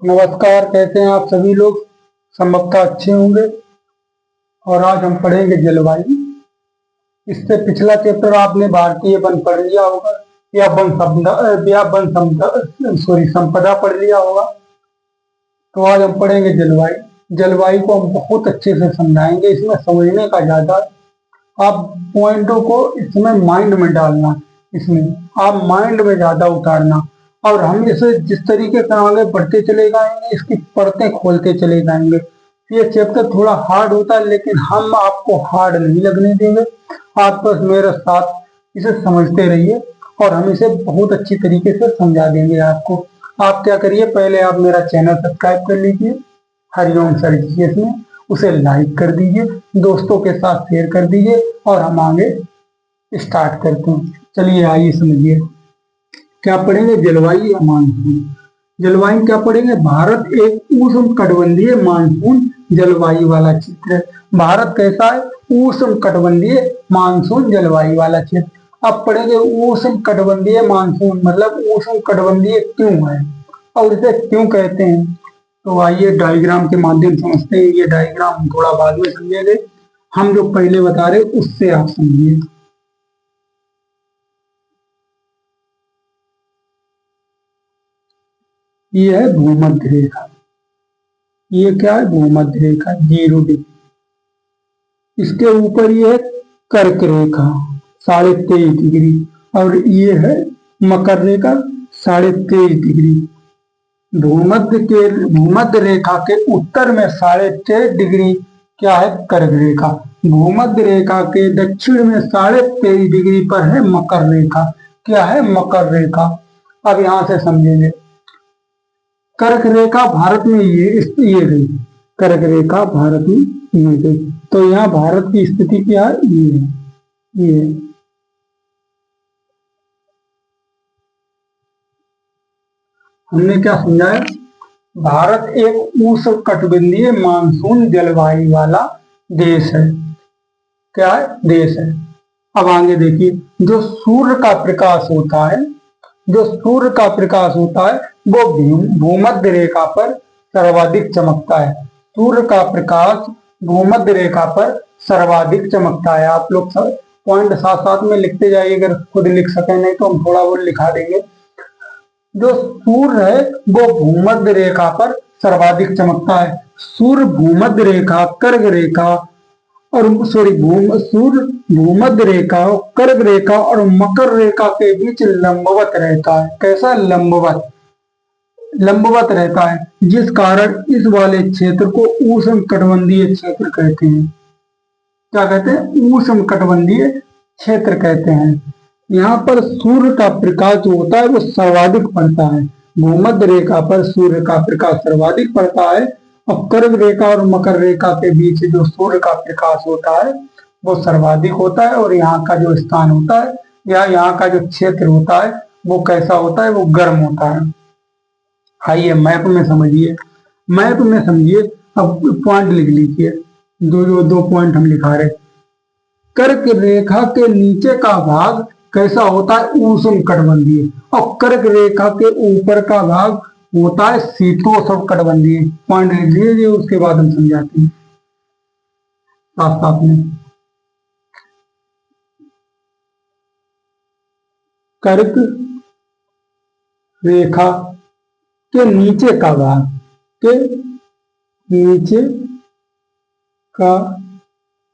नमस्कार। कैसे हैं आप सभी लोग? संभवतः अच्छे होंगे। और आज हम पढ़ेंगे जलवायु। इससे पिछला चैप्टर आपने भारतीय वन पढ़ लिया होगा या संपदा पढ़ लिया होगा। तो आज हम पढ़ेंगे जलवायु। जलवायु को हम बहुत अच्छे से समझाएंगे। इसमें समझने का ज्यादा आप पॉइंटों को इसमें माइंड में डालना, इसमें आप माइंड में ज्यादा उतारना। और हम इसे जिस तरीके से आगे बढ़ते चले जाएंगे, इसकी परतें खोलते चले जाएंगे। ये चैप्टर थोड़ा हार्ड होता है, लेकिन हम आपको हार्ड नहीं लगने देंगे। आप बस मेरे साथ इसे समझते रहिए और हम इसे बहुत अच्छी तरीके से समझा देंगे आपको। आप क्या करिए, पहले आप मेरा चैनल सब्सक्राइब कर लीजिए, हरिओम सर जी इसमें उसे लाइक कर दीजिए, दोस्तों के साथ शेयर कर दीजिए और हम आगे स्टार्ट करते हैं। चलिए आइए समझिए क्या पढ़ेंगे। जलवायु या मानसून। जलवायु क्या पढ़ेंगे? भारत एक उष्ण कटिबंधीय मानसून जलवायु वाला क्षेत्र है। भारत कैसा है? उष्ण कटिबंधीय मानसून जलवायु वाला क्षेत्र। अब पढ़ेंगे उष्ण कटिबंधीय मानसून मतलब उष्ण कटिबंधीय क्यों है और इसे क्यों कहते हैं। तो आइए डायग्राम के माध्यम से समझते हैं। ये डायग्राम हम थोड़ा बाद में समझेंगे, हम जो पहले बता रहे उससे आप समझिए। ये है भूमध्य रेखा। ये क्या है? भूमध्य रेखा 0 डिग्री। इसके ऊपर ये है कर्क रेखा 23.5 डिग्री और ये है मकर रेखा 23.5 डिग्री। भूमध्य रेखा के उत्तर में 23.5 डिग्री क्या है? कर्क रेखा। भूमध्य रेखा के दक्षिण में 23.5 डिग्री पर है मकर रेखा। क्या है? मकर रेखा। अब यहां से समझेंगे। कर्क रेखा भारत में ये गई। कर्क रेखा भारत में ये गई। तो यहाँ भारत की स्थिति क्या है? ये है, ये है। हमने क्या समझाया? भारत एक उष्णकटिबंधीय मानसून जलवायु वाला देश है। क्या है? देश है। अब आगे देखिए, जो सूर्य का प्रकाश होता है, जो सूर्य का प्रकाश होता है वो भूमध्य रेखा पर सर्वाधिक चमकता है। सूर्य का प्रकाश भूमध्य रेखा पर सर्वाधिक चमकता है। आप लोग पॉइंट साथ साथ में लिखते जाइए, अगर खुद लिख सके, नहीं तो हम थोड़ा बहुत लिखा देंगे। जो सूर्य है वो भूमध्य रेखा पर सर्वाधिक चमकता है। सूर्य भूमध्य रेखा, कर्क रेखा और सूर्य भूमध्य रेखा, कर्क रेखा और मकर रेखा के बीच लंबवत रहता है। कैसा? लंबवत। लंबवत रहता है, जिस कारण इस वाले क्षेत्र को उष्ण कटिबंधीय क्षेत्र कहते हैं। क्या कहते हैं? उष्ण कटिबंधीय क्षेत्र कहते हैं। यहाँ पर सूर्य का प्रकाश जो होता है वो सर्वाधिक पड़ता है। भूमध्य रेखा पर सूर्य का प्रकाश सर्वाधिक पड़ता है और कर्क रेखा और मकर रेखा के बीच जो सूर्य का प्रकाश होता है वो सर्वाधिक होता है। और यहाँ का जो स्थान होता है या यहाँ का जो क्षेत्र होता है वो कैसा होता है? वो गर्म होता है। आइए मैप में समझिए। मैप में समझिए। अब पॉइंट लिख लीजिए, जो दो पॉइंट हम लिखा रहे। कर्क रेखा के नीचे का भाग कैसा होता है? उष्ण कटिबंधीय। और कर्क रेखा के ऊपर का भाग होता है शीतोष्ण कटिबंधीय। पॉइंट लिख लीजिए, उसके बाद हम समझाते हैं साथ साथ में। कर्क रेखा के नीचे का भाग, के नीचे का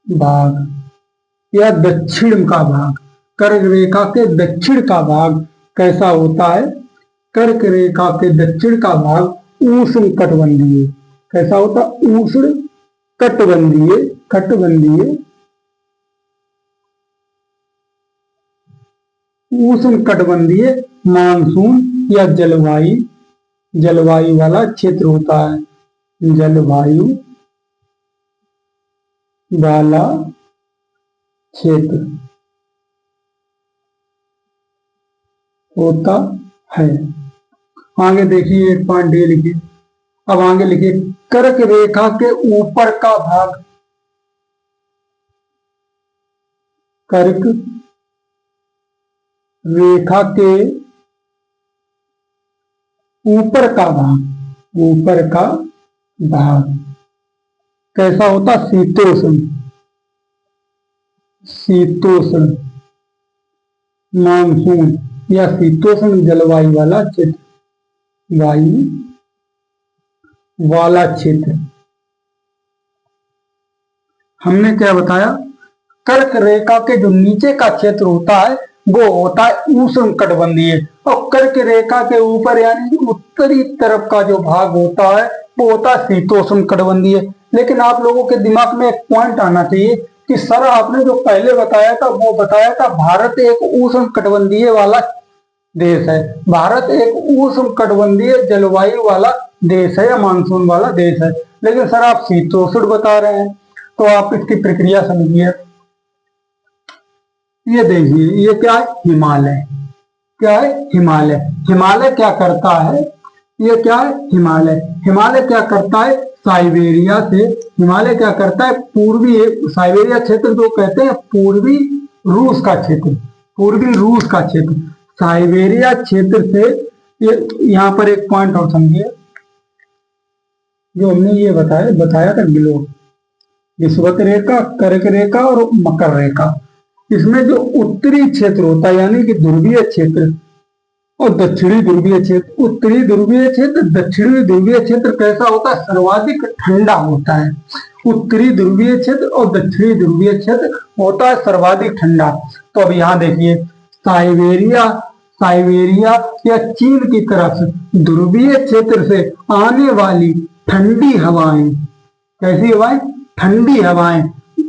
भाग या दक्षिण का भाग, कर्क रेखा के दक्षिण का भाग कैसा होता है? कर्क रेखा के दक्षिण का भाग उष्ण कटिबंधीय। कैसा होता? उष्ण कटिबंधीय। कटिबंधीय उष्ण कटिबंधीय मानसून या जलवायु वाला क्षेत्र होता है। जलवायु वाला क्षेत्र होता है। आगे देखिए, एक पॉइंट ये लिखिए। अब आगे लिखिए, कर्क रेखा के ऊपर का भाग, कर्क रेखा के ऊपर का भाग, ऊपर का भाग कैसा होता? शीतोष्ण, शीतोष्ण मानसून या शीतोष्ण जलवायु वाला क्षेत्र, वायु वाला क्षेत्र। हमने क्या बताया? कर्क रेखा के जो नीचे का क्षेत्र होता है वो होता है उष्ण कटिबंधीय, और कर्क रेखा के ऊपर यानी उत्तरी तरफ का जो भाग होता है वो होता है शीतोष्ण कटिबंधीय। लेकिन आप लोगों के दिमाग में एक पॉइंट आना चाहिए कि सर आपने जो पहले बताया था वो बताया था भारत एक उष्ण कटिबंधीय वाला देश है, भारत एक उष्ण कटिबंधीय जलवायु वाला देश है या मानसून वाला देश है, लेकिन सर आप शीतोष्ण बता रहे हैं। तो आप इसकी प्रक्रिया समझिए। ये देखिए, ये क्या है? हिमालय। क्या है? हिमालय। हिमालय क्या करता है? ये क्या है? हिमालय। हिमालय क्या करता है? साइबेरिया से, हिमालय क्या करता है? पूर्वी, साइबेरिया क्षेत्र जो कहते हैं पूर्वी रूस का क्षेत्र, पूर्वी रूस का क्षेत्र, साइबेरिया क्षेत्र से। ये यहाँ पर एक पॉइंट और समझिए, जो हमने ये बताया था ग्लोब, विषुवत रेखा, कर्क रेखा और मकर रेखा। इसमें जो उत्तरी क्षेत्र होता है यानी कि ध्रुवीय क्षेत्र और दक्षिणी ध्रुवीय क्षेत्र, उत्तरी ध्रुवीय क्षेत्र, दक्षिणी ध्रुवीय क्षेत्र कैसा होता है? सर्वाधिक ठंडा होता है। उत्तरी ध्रुवीय क्षेत्र और दक्षिणी ध्रुवीय क्षेत्र होता है सर्वाधिक ठंडा। तो अब यहाँ देखिए, साइबेरिया, साइबेरिया या चीन की तरफ ध्रुवीय क्षेत्र से आने वाली ठंडी हवाएं, कैसी हवाएं? ठंडी हवाएं,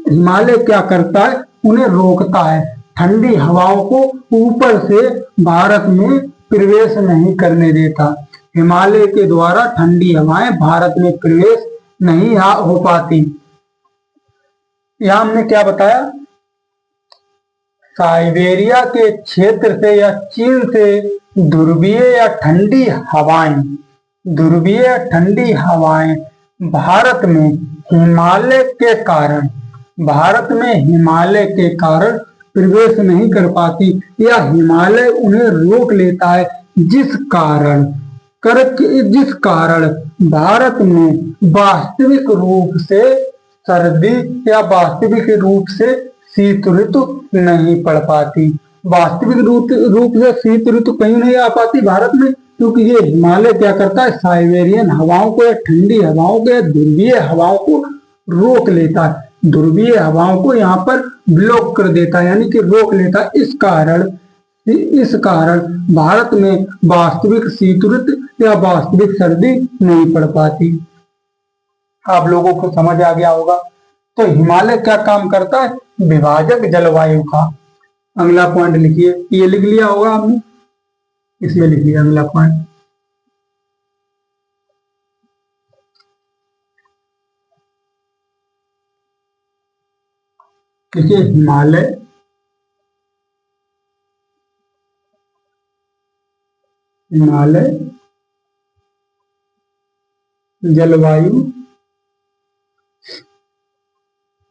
हिमालय क्या करता है? उन्हें रोकता है, ठंडी हवाओं को ऊपर से भारत में प्रवेश नहीं करने देता। हिमालय के द्वारा ठंडी हवाएं भारत में प्रवेश नहीं हो पाती। यहां हमने क्या बताया? साइबेरिया के क्षेत्र से या चीन से ध्रुवीय या ठंडी हवाएं, ध्रुवीय या ठंडी हवाएं भारत में हिमालय के कारण, भारत में हिमालय के कारण प्रवेश नहीं कर पाती या हिमालय उन्हें रोक लेता है, जिस कारण जिस कारण भारत में वास्तविक रूप से सर्दी या वास्तविक रूप से शीत ऋतु नहीं पड़ पाती। वास्तविक रूप से शीत ऋतु कहीं नहीं आ पाती भारत में, क्योंकि ये हिमालय क्या करता है? साइबेरियन हवाओं को या ठंडी हवाओं को या ध्रुवीय हवाओं को रोक लेता है, ध्रुवीय हवाओं को यहाँ पर ब्लॉक कर देता है यानी कि रोक लेता है। इस कारण भारत में वास्तविक शीत ऋतु या वास्तविक सर्दी नहीं पड़ पाती। आप लोगों को समझ आ गया होगा। तो हिमालय क्या काम करता है? विभाजक जलवायु का। अगला पॉइंट लिखिए, ये लिख लिया होगा आपने, इसमें लिखिए अगला पॉइंट। देखिए, हिमालय हिमालय जलवायु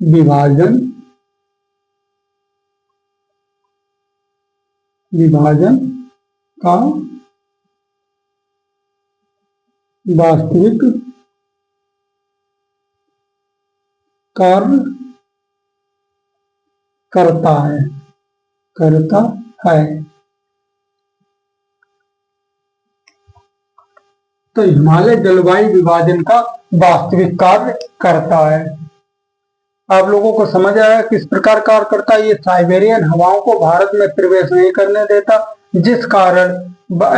विभाजन का वास्तविक कार्य करता है। तो हिमालय जलवायु विभाजन का वास्तविक कार्य करता है। आप लोगों को समझ आया किस प्रकार कार्य करता है? ये साइबेरियन हवाओं को भारत में प्रवेश नहीं करने देता, जिस कारण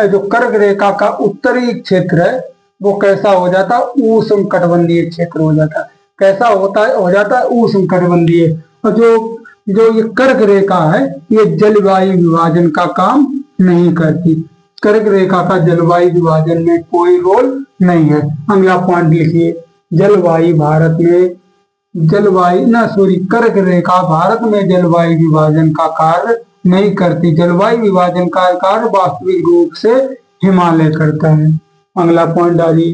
जो कर्क रेखा का उत्तरी क्षेत्र है वो कैसा हो जाता? उष्ण कटिबंधीय क्षेत्र हो जाता। कैसा होता है? हो जाता है उष्ण कटिबंधीय। और जो ये कर्क रेखा है ये जलवायु विभाजन का काम नहीं करती, कर्क रेखा का जलवायु विभाजन में कोई रोल नहीं है। अगला पॉइंट लिखिए, जलवायु भारत में कर्क रेखा भारत में जलवायु विभाजन का कार्य नहीं करती, जलवायु विभाजन का कार्य वास्तविक रूप से हिमालय करता है। अगला पॉइंट डालिए,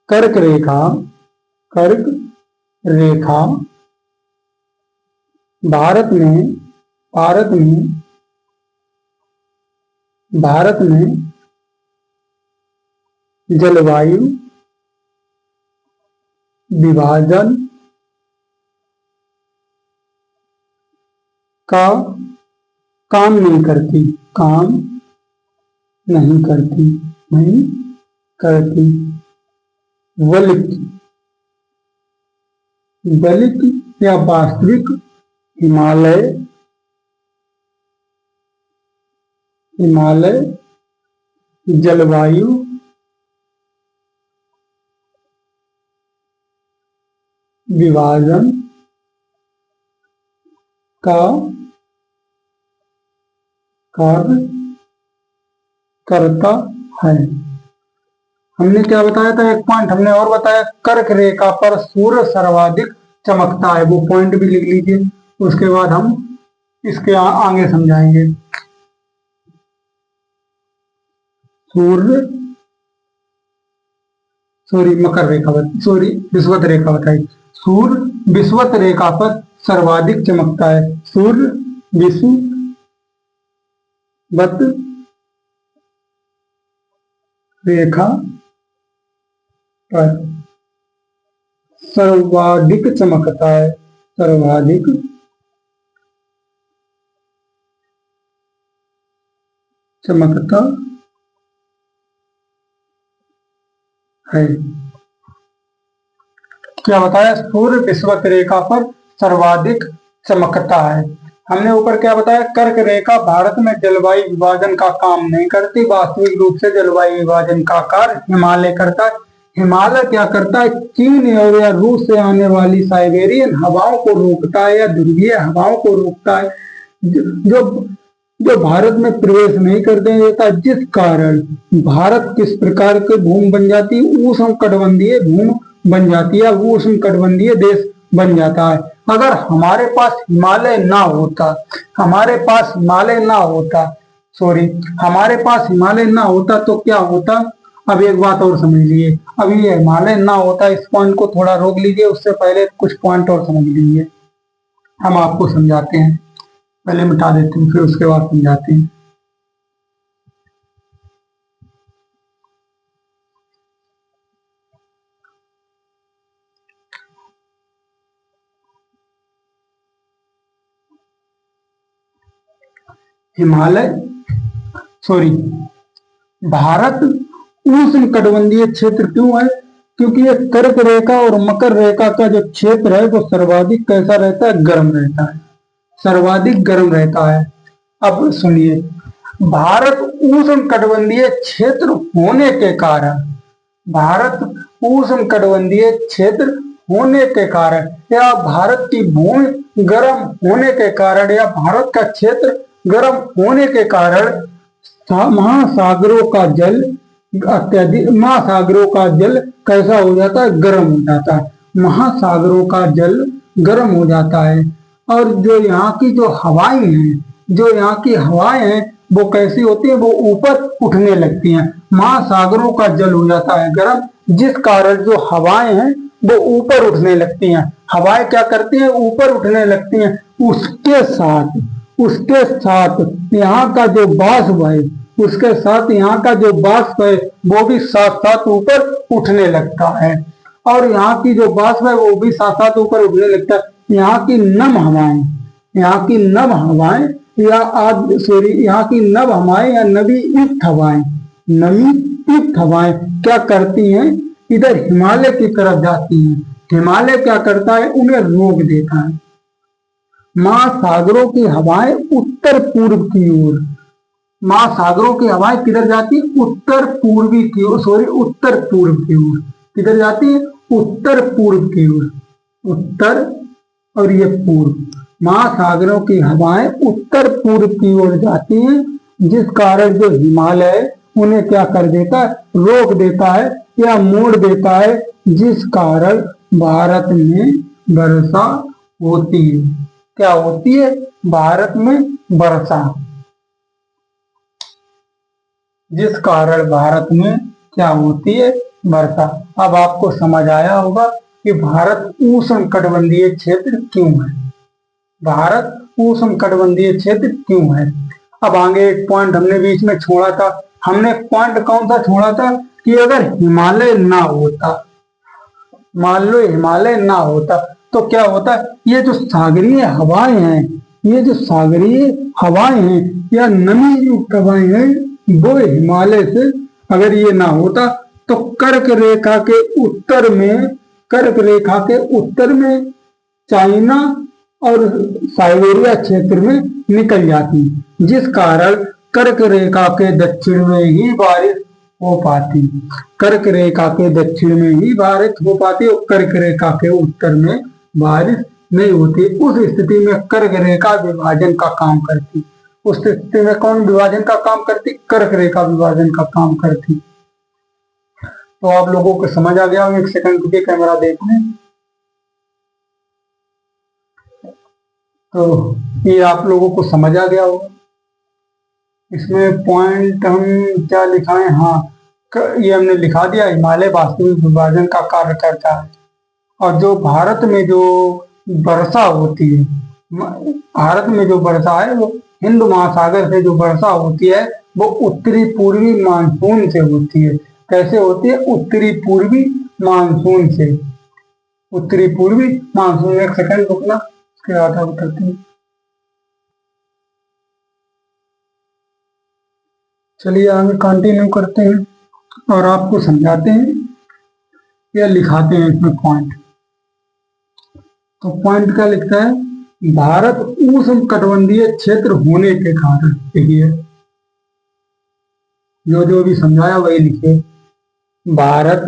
कर्क रेखा भारत में जलवायु विभाजन का काम नहीं करती, काम नहीं करती, नहीं करती, बल्कि बल्कि या वास्तविक हिमालय हिमालय जलवायु विभाजन का कार्य करता है। हमने क्या बताया था, एक पॉइंट हमने और बताया, कर्क रेखा पर सूर्य सर्वाधिक चमकता है, वो पॉइंट भी लिख लीजिए, उसके बाद हम इसके आगे समझाएंगे। सूर्य मकर रेखा पर विषुवत रेखा बताई, सूर्य विषुवत रेखा पर सर्वाधिक चमकता है। सूर्य विषुवत रेखा पर सर्वाधिक चमकता है, सर्वाधिक चमकता है। क्या बताया, सूर्य विषुवत रेखा पर सर्वाधिक चमकता है। हमने ऊपर क्या बताया, कर्क रेखा भारत में जलवायु विभाजन का काम नहीं करती, वास्तविक रूप से जलवायु विभाजन का कार्य हिमालय करता है। हिमालय क्या करता है, चीन और या रूस से आने वाली साइबेरियन हवाओं को रोकता है या ध्रुवीय हवाओं को रोकता है, जो भारत में प्रवेश नहीं करने देता, जिस कारण भारत किस प्रकार के भूमि बन जाती है, उष्णकटिबंधीय भूमि बन जाती है, वो उष्णकटिबंधीय देश बन जाता है। अगर हमारे पास हिमालय ना होता, हमारे पास हिमालय ना होता तो क्या होता। अब एक बात और समझ लीजिए, अभी ये हिमालय ना होता, इस पॉइंट को थोड़ा रोक लीजिए, उससे पहले कुछ पॉइंट और समझ लीजिए, हम आपको समझाते हैं। पहले मिटा देते हैं, फिर उसके बाद समझाते हैं। भारत उष्णकटिबंधीय क्षेत्र क्यों है, क्योंकि ये कर्क रेखा और मकर रेखा का जो क्षेत्र है वो सर्वाधिक कैसा रहता है, गर्म रहता है, सर्वाधिक गर्म रहता है। अब सुनिए, भारत उष्णकटिबंधीय क्षेत्र होने के कारण, भारत उष्णकटिबंधीय क्षेत्र होने के कारण या भारत की भूमि गर्म होने के कारण या भारत का क्षेत्र गर्म होने के कारण महासागरों का जल कैसा हो जाता है, गर्म हो जाता है। महासागरों का जल गर्म हो जाता है और जो यहाँ की हवाएं हैं वो कैसी होती है, वो ऊपर उठने लगती हैं। महासागरों का जल हो जाता है गर्म, जिस कारण जो हवाएं हैं वो ऊपर उठने लगती हैं। हवाएं क्या करती हैं, ऊपर उठने लगती हैं। उसके साथ यहाँ का जो वाष्प है, उसके साथ यहाँ का जो वाष्प है वो भी साथ साथ ऊपर उठने लगता है और यहाँ की जो वाष्प है वो भी साथ साथ ऊपर उठने लगता है। यहाँ की नम हवाएं या नमीयुक्त हवाएं क्या करती हैं, इधर हिमालय की तरफ जाती हैं। हिमालय क्या करता है, उन्हें रोक देता है। महासागरों की हवाएं उत्तर पूर्व की ओर, महासागरों की हवाएं किधर जाती है, उत्तर पूर्व की ओर। किधर जाती है, उत्तर पूर्व की ओर। उत्तर और ये पूर्व, महासागरों की हवाएं उत्तर पूर्व की ओर जाती हैं, जिस कारण जो हिमालय उन्हें क्या कर देता है, रोक देता है या मोड़ देता है, जिस कारण भारत में वर्षा होती है। क्या होती है, भारत में वर्षा, जिस कारण भारत में क्या होती है, वर्षा। अब आपको समझ आया होगा कि भारत उष्णकटिबंधीय क्षेत्र क्यों है, भारत उष्णकटिबंधीय क्षेत्र क्यों है। अब आगे एक पॉइंट हमने बीच में छोड़ा था, हमने पॉइंट कौन सा छोड़ा था कि अगर हिमालय ना होता, मान लो हिमालय ना होता, तो क्या होता? ये जो सागरीय हवाएं हैं, ये जो सागरीय हवाएं हैं या नमी युक्त हवाएं हैं, वो हिमालय से अगर ये ना होता तो कर्क रेखा के उत्तर में, कर्क रेखा के उत्तर में चाइना और साइबेरिया क्षेत्र में निकल जाती, जिस कारण कर्क रेखा के दक्षिण में ही बारिश हो पाती, कर्क रेखा के दक्षिण में ही बारिश हो पाती और कर्क रेखा के उत्तर में बारिश नहीं होती। उस स्थिति में कर्क रेखा विभाजन का काम करती। उस स्थिति में कौन विभाजन का काम करती? कर्क रेखा विभाजन का काम करती। तो आप लोगों को समझ आ गया? एक सेकंड रुकिए, कैमरा देख लें। तो ये आप लोगों को समझ आ गया होगा। इसमें पॉइंट हम क्या लिखाएं? हाँ, ये हमने लिखा दिया, हिमालय वास्तविक विभाजन का कार्य करता है। और जो भारत में जो वर्षा होती है, भारत में जो वर्षा है वो हिंद महासागर से जो वर्षा होती है वो उत्तरी पूर्वी मानसून से होती है। कैसे होती है? उत्तरी पूर्वी मानसून से। उत्तरी पूर्वी मानसून। एक सेकंड रुकना, उसके बाद हम करते हैं। चलिए आगे कंटिन्यू करते हैं और आपको समझाते हैं या लिखाते हैं इसमें पॉइंट। तो पॉइंट क्या लिखता है? भारत उष्ण कटिबंधीय क्षेत्र होने के कारण, देखिए जो जो भी समझाया वही लिखिए। भारत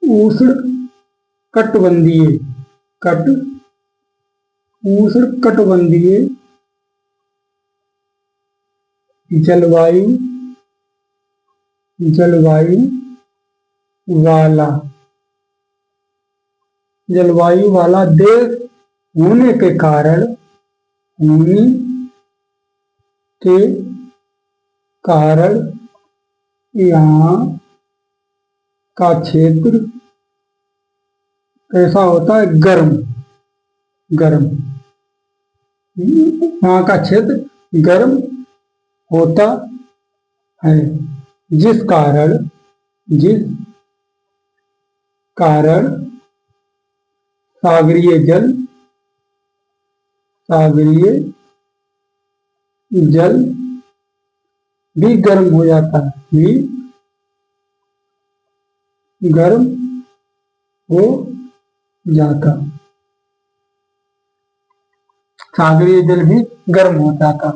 उष्ण कटिबंधीय, उष्ण कटिबंधीय जलवायु वाला देश होने के कारण, यहाँ का क्षेत्र कैसा होता है? गर्म। यहाँ का क्षेत्र गर्म होता है, जिस कारण सागरीय जल भी गर्म हो जाता है, सागरीय जल भी गर्म हो जाता।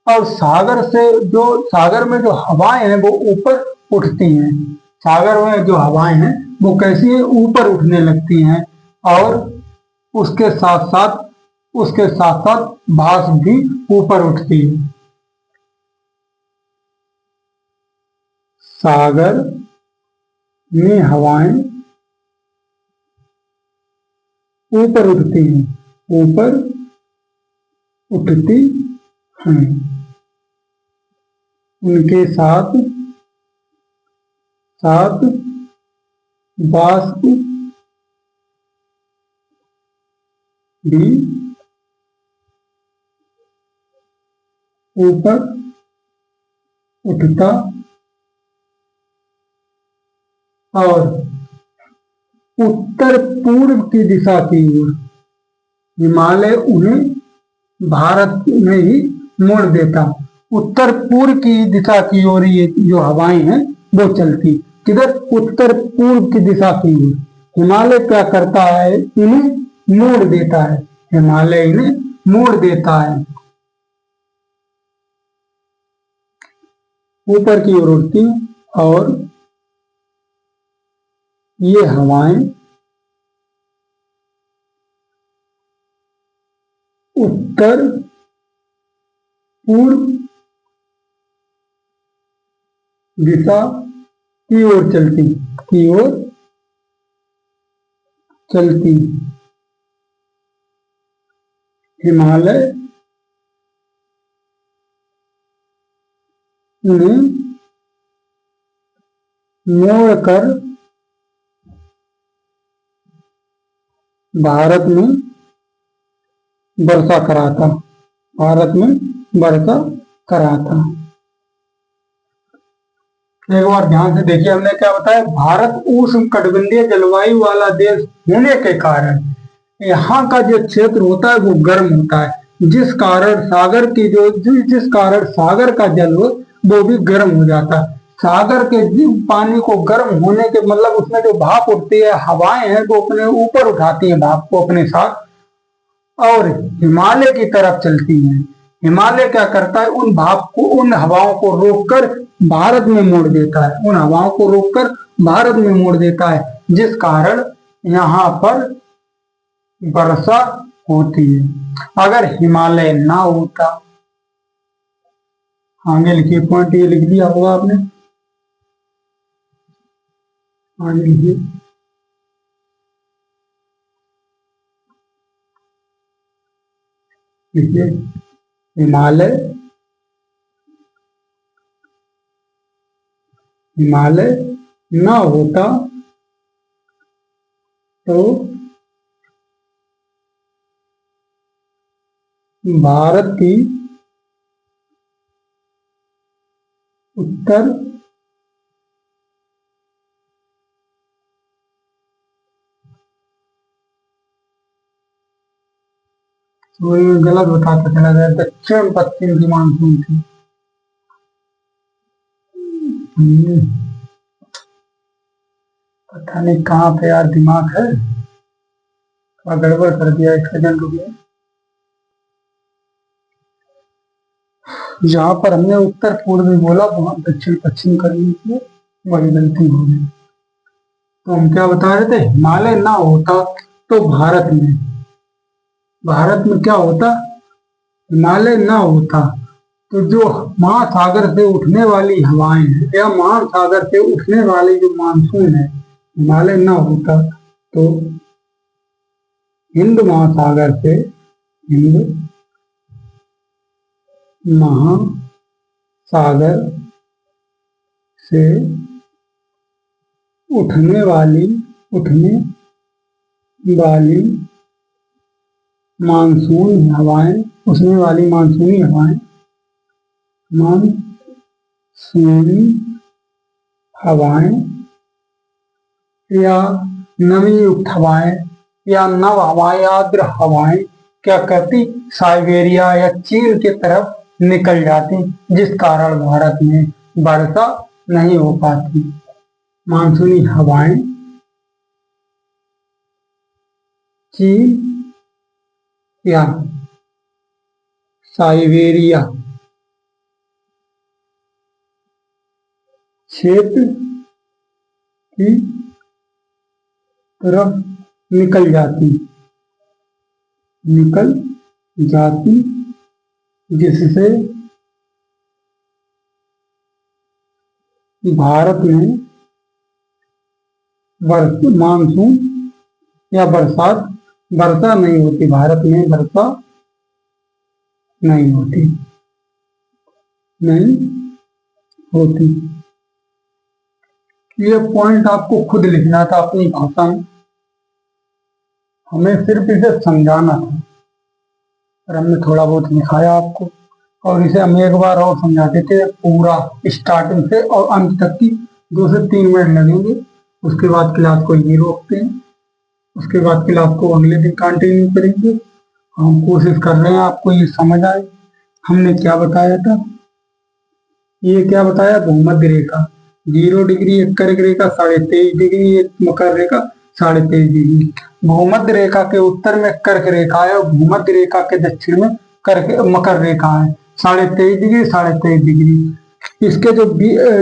और सागर में जो हवाएं हैं वो ऊपर उठती हैं। सागर में जो हवाएं हैं वो कैसी है? ऊपर उठने लगती हैं। और उसके साथ साथ भाप भी ऊपर उठती है। सागर में हवाएं ऊपर उठती हैं, उनके साथ वाष्प भी ऊपर उठता और उत्तर पूर्व की दिशा की ओर हिमालय उन्हें भारत में ही मोड़ देता। उत्तर पूर्व की दिशा की ओर ये जो हवाएं हैं वो चलती। किधर? उत्तर पूर्व की दिशा की ओर। हिमालय क्या करता है? इन्हें मोड़ देता है। हिमालय इन्हें मोड़ देता है, ऊपर की ओर उड़ती और ये हवाएं उत्तर पूर्व दिशा की ओर चलती। हिमालय उन्हें मोड़कर भारत में वर्षा कराता। एक बार ध्यान से देखिए, हमने क्या बताया, भारत उष्ण कटिबंधीय जलवायु वाला देश होने के कारण यहाँ का जो क्षेत्र होता है वो गर्म होता है, जिस कारण सागर की जिस कारण सागर का जल वो भी गर्म हो जाता है। सागर के पानी को गर्म होने के मतलब उसमें जो भाप उठती है, हवाएं हैं वो अपने ऊपर उठाती हैं भाप को अपने साथ और हिमालय की तरफ चलती हैं। हिमालय क्या करता है, उन भाप को, उन हवाओं को रोककर भारत में मोड़ देता है, उन हवाओं को रोककर भारत में मोड़ देता है, जिस कारण यहाँ पर वर्षा होती है। अगर हिमालय ना होता, आगे लिखिए, पॉइंट ये लिख दिया होगा आपने, आगे लिखिए, लिखिए हिमालय, हिमालय ना होता तो भारत की उत्तर वो गलत बताता चला गया, दक्षिण पश्चिम की मानसून थी। पता नहीं कहाँ पे यार दिमाग है, थोड़ा गड़बड़ कर दिया, एक सेकंड रुकिए। जहां पर हमने उत्तर पूर्वी बोला वहां दक्षिण पश्चिम कर लीजिए, वही गलती हो गई। तो हम क्या बता रहे थे, हिमालय ना होता तो भारत में क्या होता, हिमालय ना होता तो जो महासागर से उठने वाली हवाएं हैं या महासागर से उठने वाली जो मानसून है, हिमालय ना होता तो हिंद महासागर से, हिंद महासागर से उठने वाली मानसूनी हवाएं, मानसूनी हवाएं या नमी युक्त हवाएं या नव हवाएं, आर्द्र हवाएं क्या करती, साइबेरिया या चीन की तरफ निकल जाती, जिस कारण भारत में वर्षा नहीं हो पाती। मानसूनी हवाएं चीन या साइबेरिया क्षेत्र की तरफ निकल जाती, जिससे भारत में मानसून या वर्षा नहीं होती, भारत में वर्षा नहीं होती। ये पॉइंट आपको खुद लिखना था अपनी भाषा में, हमें सिर्फ इसे समझाना था और हमने थोड़ा बहुत लिखाया आपको, और इसे हम एक बार और समझा देते पूरा स्टार्टिंग से और अंत तक की 2 से 3 मिनट लगेंगे। उसके बाद क्लास को ये रोकते हैं, उसके बाद क्लास को अगले दिन कंटिन्यू करेंगे। हम कोशिश कर रहे हैं आपको ये समझ आए। हमने क्या बताया था, ये क्या बताया, भूमध्य रेखा 0 डिग्री, एक कर्क रेखा 23.5 डिग्री, एक मकर रेखा 23.5 डिग्री। भूमध्य रेखा के उत्तर में कर्क रेखा है और भूमध्य रेखा के दक्षिण में मकर रेखा है, 23.5 डिग्री 23.5 डिग्री। इसके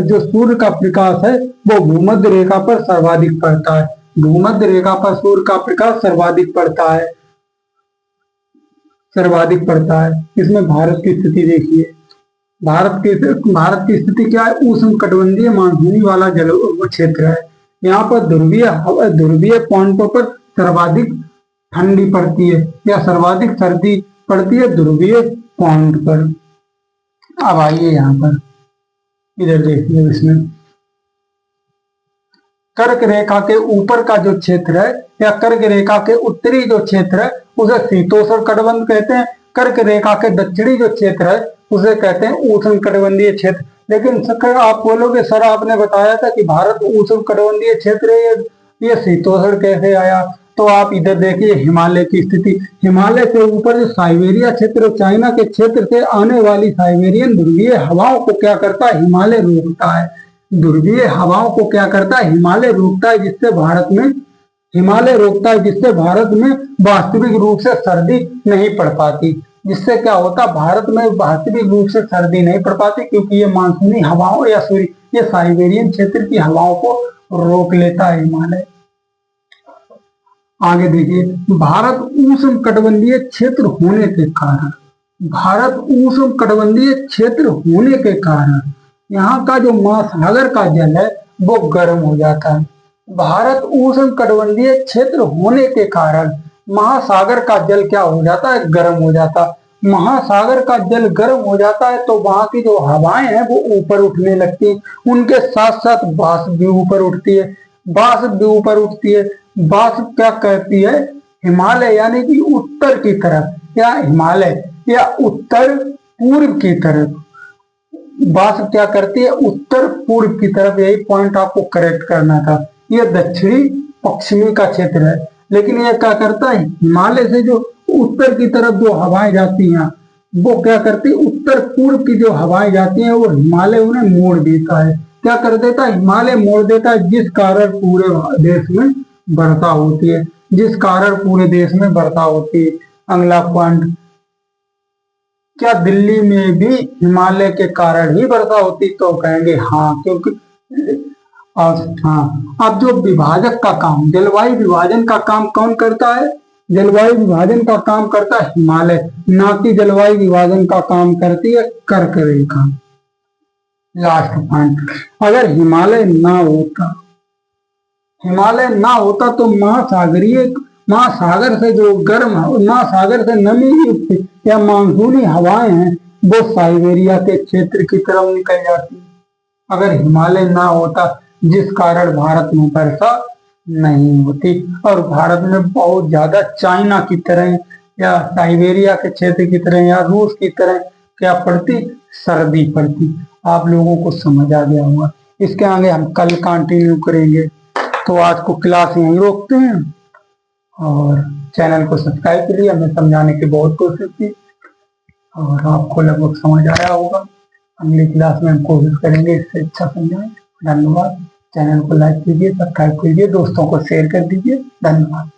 जो सूर्य का प्रकाश है वो भूमध्य रेखा पर सर्वाधिक पड़ता है, भूमध्य रेखा पर सूर्य का प्रकाश सर्वाधिक पड़ता है। इसमें भारत की स्थिति देखिए, भारत की स्थिति क्या है, उष्ण कटिबंधीय मानसूनी वाला जल क्षेत्र है। यहाँ पर ध्रुवीय पॉइंटों पर सर्वाधिक ठंडी पड़ती है या सर्वाधिक सर्दी पड़ती है ध्रुवीय पॉइंट पर। अब आइए यहाँ पर इधर देखिए, इसमें कर्क रेखा के ऊपर का जो क्षेत्र है या कर्क रेखा के उत्तरी जो क्षेत्र है उसे शीतोष्ण कटिबंध कहते हैं। कर्क रेखा के दक्षिणी जो क्षेत्र है उसे कहते हैं उष्ण कटिबंधीय क्षेत्र। लेकिन आप बोलोगे सर आपने बताया था कि भारत उष्णकटिबंधीय क्षेत्र है, ये शीतोष्ण कैसे आया? तो आप इधर देखिए हिमालय की स्थिति। हिमालय से ऊपर जो साइबेरिया क्षेत्र, चाइना के क्षेत्र से आने वाली साइबेरियन ध्रुवीय हवाओं को क्या करता है? हिमालय रोकता है। ध्रुवीय हवाओं को क्या करता है? हिमालय रोकता है, जिससे भारत में वास्तविक रूप से सर्दी नहीं पड़ पाती। जिससे क्या होता, भारत में वास्तविक रूप से सर्दी नहीं पड़ पाती, क्योंकि ये मानसूनी हवाओं या ये साइबेरियन क्षेत्र की हवाओं को रोक लेता है हिमालय। आगे देखिए, भारत उष्णकटिबंधीय क्षेत्र होने के कारण, यहाँ का जो महासागर का जल है वो गर्म हो जाता है। भारत उष्णकटिबंधीय क्षेत्र होने के कारण महासागर का जल क्या हो जाता है? गर्म हो जाता है। महासागर का जल गर्म हो जाता है तो वहां की जो हवाएं हैं वो ऊपर उठने लगती हैं। उनके साथ साथ वाष्प भी ऊपर उठती है। वाष्प क्या करती है? हिमालय यानी कि उत्तर की तरफ, या हिमालय या उत्तर पूर्व की तरफ, वाष्प क्या करती है? उत्तर पूर्व की तरफ। यही पॉइंट आपको करेक्ट करना था। यह दक्षिणी पश्चिमी का क्षेत्र है, लेकिन यह क्या करता है? हिमालय से जो उत्तर की तरफ जो हवाएं जाती हैं वो क्या करती है? उत्तर पूर्व की जो हवाएं जाती हैं वो हिमालय उन्हें मोड़ देता है। क्या कर देता है? हिमालय मोड़ देता है, जिस कारण पूरे देश में वर्षा होती है। अगला पॉइंट, क्या दिल्ली में भी हिमालय के कारण ही वर्षा होती? तो कहेंगे हाँ, क्योंकि अब जो विभाजक का काम, जलवायु विभाजन का काम कौन करता है? जलवायु विभाजन का काम करता है हिमालय, ना कि जलवायु विभाजन का काम करती है कर्क रेखा। लास्ट पॉइंट, अगर हिमालय ना होता तो महासागर से नमी युक्त या मानसूनी हवाएं हैं वो साइबेरिया के क्षेत्र की तरफ निकल जाती। अगर हिमालय ना होता, जिस कारण भारत में वर्षा नहीं होती और भारत में बहुत ज्यादा चाइना की तरह या साइबेरिया के क्षेत्र की तरह या रूस की तरह क्या पड़ती? सर्दी पड़ती। आप लोगों को समझ आ गया होगा। इसके आगे हम कल कंटिन्यू करेंगे। तो आज को क्लास यहीं रोकते हैं और चैनल को सब्सक्राइब करिए। हमें समझाने की बहुत कोशिश की और आपको लगभग समझ आया होगा। अगली क्लास में हम कोशिश करेंगे इससे अच्छा समझाएं। धन्यवाद। चैनल को लाइक कीजिए, सब्सक्राइब कीजिए, दोस्तों को शेयर कर दीजिए। धन्यवाद।